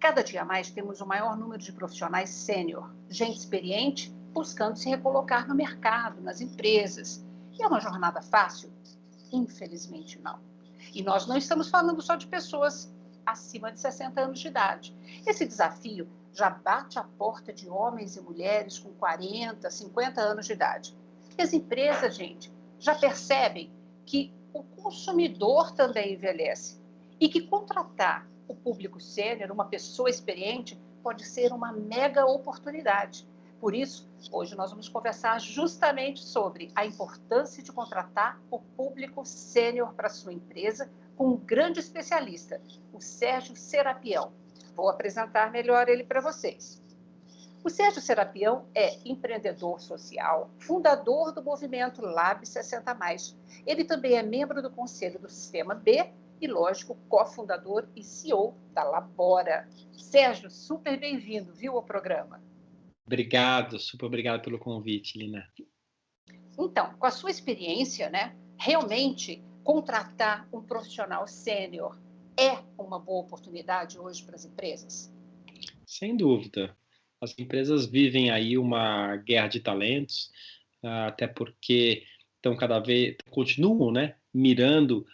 Cada dia mais temos o maior número de profissionais sênior, gente experiente buscando se recolocar no mercado, nas empresas. E é uma jornada fácil? Infelizmente não. E nós não estamos falando só de pessoas acima de 60 anos de idade. Esse desafio já bate a porta de homens e mulheres com 40, 50 anos de idade. E as empresas, gente, já percebem que o consumidor também envelhece e que contratar o público sênior, uma pessoa experiente, pode ser uma mega oportunidade. Por isso, hoje nós vamos conversar justamente sobre a importância de contratar o público sênior para a sua empresa com um grande especialista, o Sérgio Serapião. Vou apresentar melhor ele para vocês. O Sérgio Serapião é empreendedor social, fundador do movimento Lab 60+. Ele também é membro do conselho do Sistema B e, lógico, cofundador e CEO da Labora. Sérgio, super bem-vindo, viu, ao programa? Obrigado, super obrigado pelo convite, Lina. Então, com a sua experiência, né, realmente contratar um profissional sênior é uma boa oportunidade hoje para as empresas? Sem dúvida. As empresas vivem aí uma guerra de talentos, até porque estão continuam, né, mirando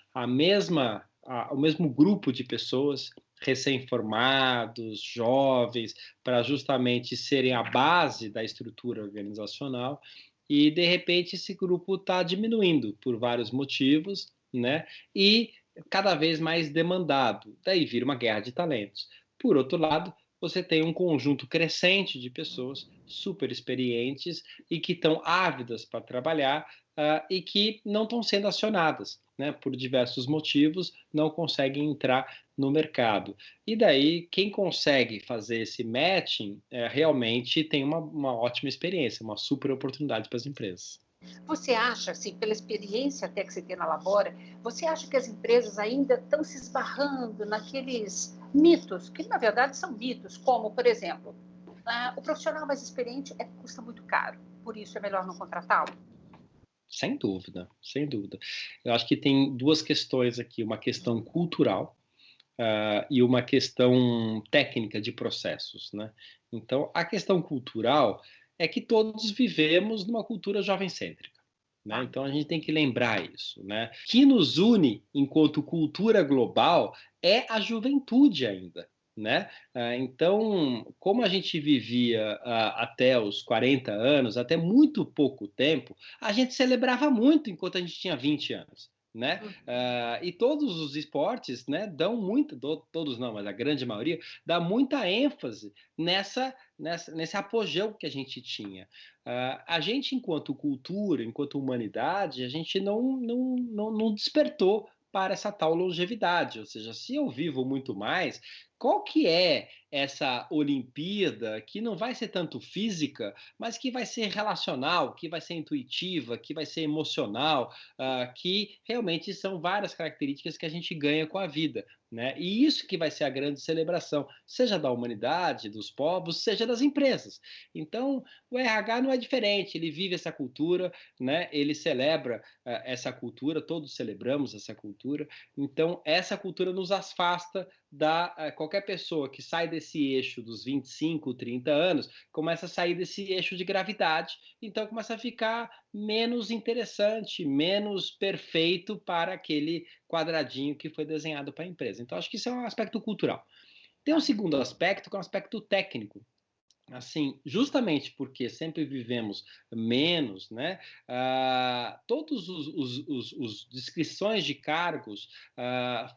o mesmo grupo de pessoas recém-formados, jovens, para justamente serem a base da estrutura organizacional, e de repente esse grupo está diminuindo por vários motivos, né? E cada vez mais demandado. Daí vira uma guerra de talentos. Por outro lado, você tem um conjunto crescente de pessoas super experientes e que estão ávidas para trabalhar, e que não estão sendo acionadas, né, por diversos motivos, não conseguem entrar no mercado. E daí, quem consegue fazer esse matching, realmente tem uma ótima experiência, uma super oportunidade para as empresas. Você acha, assim, pela experiência até que você tem na Labora, você acha que as empresas ainda estão se esbarrando naqueles mitos, que na verdade são mitos, como, por exemplo, o profissional mais experiente custa muito caro, por isso é melhor não contratá-lo? Sem dúvida, sem dúvida. Eu acho que tem duas questões aqui, uma questão cultural, e uma questão técnica de processos, né? Então, a questão cultural é que todos vivemos numa cultura jovem-cêntrica, né? Tá. Então, a gente tem que lembrar isso, né? O que nos une enquanto cultura global é a juventude ainda, né? Então, como a gente vivia até os 40 anos, até muito pouco tempo, a gente celebrava muito enquanto a gente tinha 20 anos. Né? E todos os esportes, né, dão muito, todos não, mas a grande maioria, dá muita ênfase nesse apogeu que a gente tinha. A gente, enquanto cultura, enquanto humanidade, a gente não despertou para essa tal longevidade. Ou seja, se eu vivo muito mais, qual que é essa Olimpíada que não vai ser tanto física, mas que vai ser relacional, que vai ser intuitiva, que vai ser emocional, que realmente são várias características que a gente ganha com a vida, né? E isso que vai ser a grande celebração, seja da humanidade, dos povos, seja das empresas. Então, o RH não é diferente, ele vive essa cultura, né? Ele celebra essa cultura, todos celebramos essa cultura. Então, essa cultura nos afasta qualquer pessoa que sai desse eixo dos 25, 30 anos, começa a sair desse eixo de gravidade, então começa a ficar menos interessante, menos perfeito para aquele quadradinho que foi desenhado para a empresa. Então, acho que isso é um aspecto cultural. Tem um segundo aspecto, que é um aspecto técnico. Assim, justamente porque sempre vivemos menos, né? Todos os descrições de cargos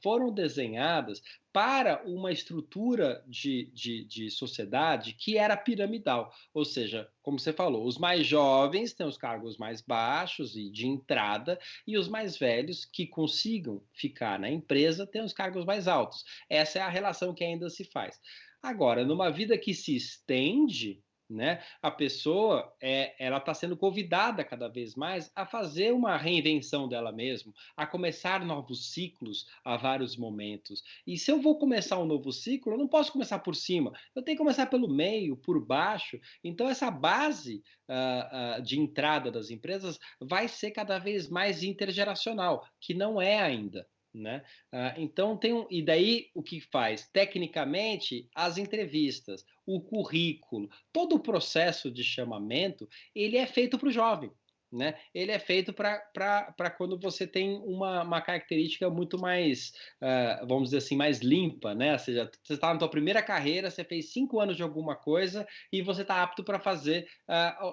foram desenhadas para uma estrutura de sociedade que era piramidal. Ou seja, como você falou, os mais jovens têm os cargos mais baixos e de entrada, e os mais velhos que consigam ficar na empresa têm os cargos mais altos. Essa é a relação que ainda se faz. Agora, numa vida que se estende, né, a pessoa ela está sendo convidada cada vez mais a fazer uma reinvenção dela mesma, a começar novos ciclos a vários momentos. E se eu vou começar um novo ciclo, eu não posso começar por cima, eu tenho que começar pelo meio, por baixo. Então, essa base de entrada das empresas vai ser cada vez mais intergeracional, que não é ainda. né? Então e daí o que faz? Tecnicamente, as entrevistas, o currículo, todo o processo de chamamento, ele é feito para o jovem. Né? Ele é feito para quando você tem uma característica muito mais, vamos dizer assim, mais limpa, né? Ou seja, você está na tua primeira carreira, você fez 5 anos de alguma coisa e você está apto para fazer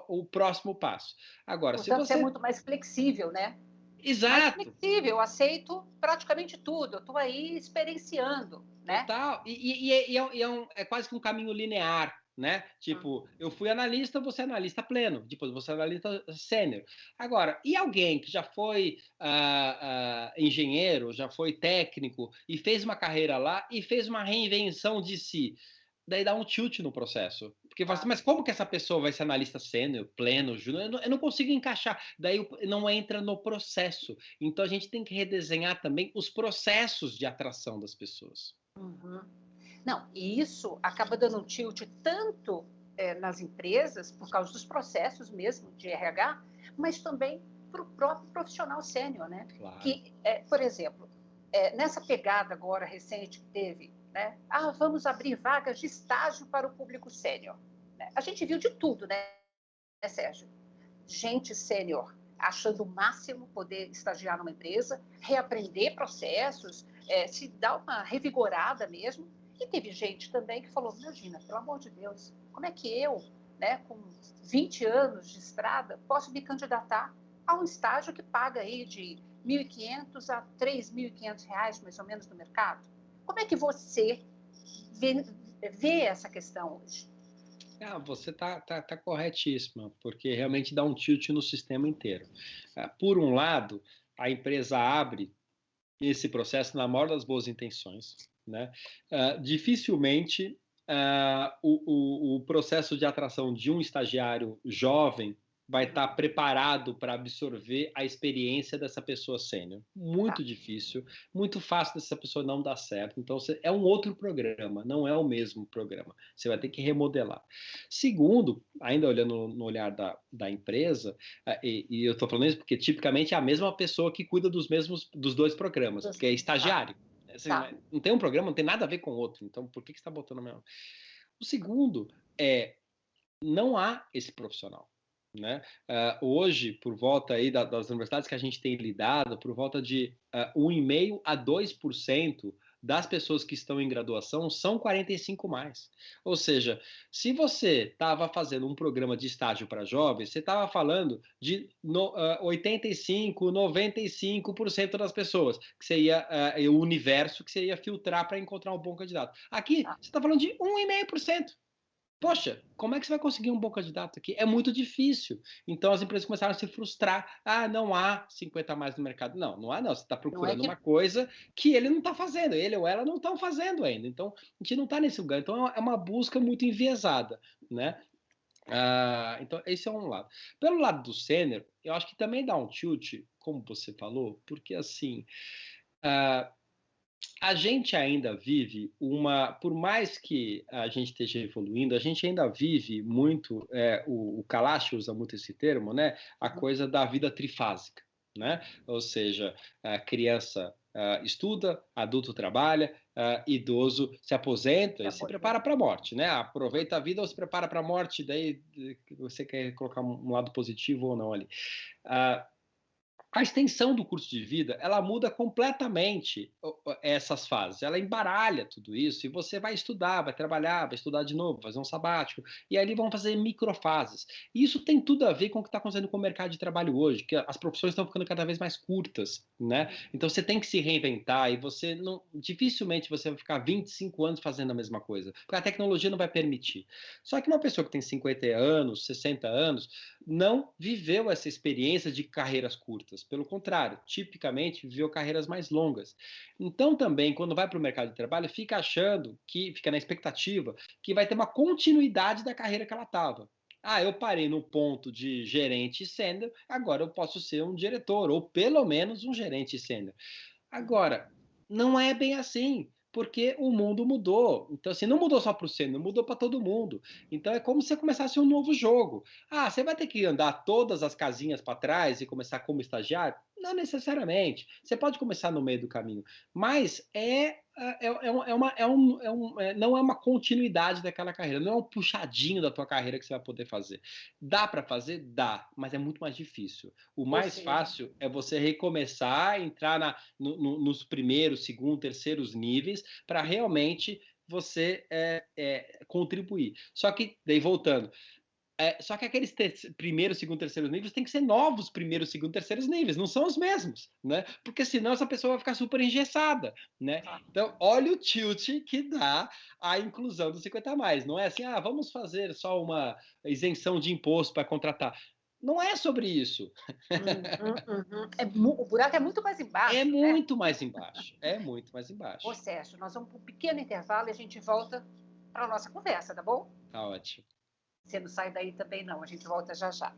o próximo passo. Agora, se Portanto, você é você... muito mais flexível, né? Mais Exato! flexível, eu aceito praticamente tudo, eu estou aí experienciando, né? Total. É quase que um caminho linear, né? Tipo, eu fui analista, você é analista pleno, depois você é analista sênior. Agora, e alguém que já foi engenheiro, já foi técnico e fez uma carreira lá e fez uma reinvenção de si? Daí dá um tilt no processo. Porque fala assim, mas como que essa pessoa vai ser analista sênior, pleno, júnior? Eu não consigo encaixar. Daí não entra no processo. Então a gente tem que redesenhar também os processos de atração das pessoas. Uhum. Não, e isso acaba dando um tilt tanto nas empresas, por causa dos processos mesmo de RH, mas também para o próprio profissional sênior, né? Claro. Que, por exemplo, nessa pegada agora recente que teve, né? Vamos abrir vagas de estágio para o público sênior. Né? A gente viu de tudo, né, Sérgio? Gente sênior achando o máximo poder estagiar numa empresa, reaprender processos, se dar uma revigorada mesmo. E teve gente também que falou, imagina, pelo amor de Deus, como é que eu, né, com 20 anos de estrada, posso me candidatar a um estágio que paga aí de R$ 1.500 a R$ 3.500, mais ou menos, no mercado? Como é que você vê essa questão hoje? Você tá corretíssima, porque realmente dá um tilt no sistema inteiro. Por um lado, a empresa abre esse processo na maior das boas intenções, né? Dificilmente o processo de atração de um estagiário jovem vai estar preparado para absorver a experiência dessa pessoa sênior. Muito difícil, muito fácil dessa pessoa não dar certo. Então, é um outro programa, não é o mesmo programa. Você vai ter que remodelar. Segundo, ainda olhando no olhar da empresa, e eu estou falando isso porque tipicamente é a mesma pessoa que cuida dos dois programas, porque é estagiário. Assim, não tem um programa, não tem nada a ver com o outro. Então, por que você está botando mesmo? O segundo não há esse profissional. Né? Hoje, por volta aí das universidades que a gente tem lidado, por volta de 1,5% a 2% das pessoas que estão em graduação são 45 mais. Ou seja, se você estava fazendo um programa de estágio para jovens, você estava falando de 85, 95% das pessoas, que seria o universo que você ia filtrar para encontrar um bom candidato. Aqui, você está falando de 1,5%. Poxa, como é que você vai conseguir um bom candidato aqui? É muito difícil. Então as empresas começaram a se frustrar. Não há 50 a mais no mercado. Não há não. Você está procurando uma coisa que ele não está fazendo, ele ou ela não estão fazendo ainda. Então a gente não está nesse lugar. Então é uma busca muito enviesada, né? Então esse é um lado. Pelo lado do sênior, eu acho que também dá um tilt, como você falou, porque assim. A gente ainda vive por mais que a gente esteja evoluindo, a gente ainda vive muito, o Kalash usa muito esse termo, né? A coisa da vida trifásica, né? Ou seja, a criança estuda, adulto trabalha, idoso se aposenta e se prepara para a morte, né? Aproveita a vida ou se prepara para a morte, daí você quer colocar um lado positivo ou não ali. A extensão do curso de vida, ela muda completamente essas fases, ela embaralha tudo isso e você vai estudar, vai trabalhar, vai estudar de novo, fazer um sabático, e aí vão fazer microfases. E isso tem tudo a ver com o que está acontecendo com o mercado de trabalho hoje, que as profissões estão ficando cada vez mais curtas, né? Então você tem que se reinventar e dificilmente você vai ficar 25 anos fazendo a mesma coisa, porque a tecnologia não vai permitir. Só que uma pessoa que tem 50 anos, 60 anos, não viveu essa experiência de carreiras curtas. Pelo contrário, tipicamente viveu carreiras mais longas. Então, também, quando vai para o mercado de trabalho, fica na expectativa que vai ter uma continuidade da carreira que ela estava. Eu parei no ponto de gerente sênior, agora eu posso ser um diretor, ou pelo menos um gerente sênior. Agora, não é bem assim, porque o mundo mudou. Então, assim, não mudou só para o sênior, mudou para todo mundo. Então, é como se você começasse um novo jogo. Você vai ter que andar todas as casinhas para trás e começar como estagiário? Não necessariamente. Você pode começar no meio do caminho, mas não é uma continuidade daquela carreira, não é um puxadinho da tua carreira que você vai poder fazer. Dá para fazer? Dá, mas é muito mais difícil. O Ou mais seja, fácil é você recomeçar, entrar nos primeiros, segundo, terceiros níveis, para realmente você contribuir. Só que, daí voltando, só que aqueles primeiro, segundo, terceiros níveis tem que ser novos primeiro, segundo, terceiros níveis, não são os mesmos, né? Porque senão essa pessoa vai ficar super engessada, né? tá. Então, olha o tilt que dá a inclusão do 50 a mais. Não é assim, vamos fazer só uma isenção de imposto para contratar. Não é sobre isso. O buraco é muito mais É embaixo, né? muito mais embaixo. É muito mais Ô, embaixo. Sérgio, nós vamos para um pequeno intervalo e a gente volta para a nossa conversa, tá bom? Tá ótimo. Você não sai daí também, não. A gente volta já já.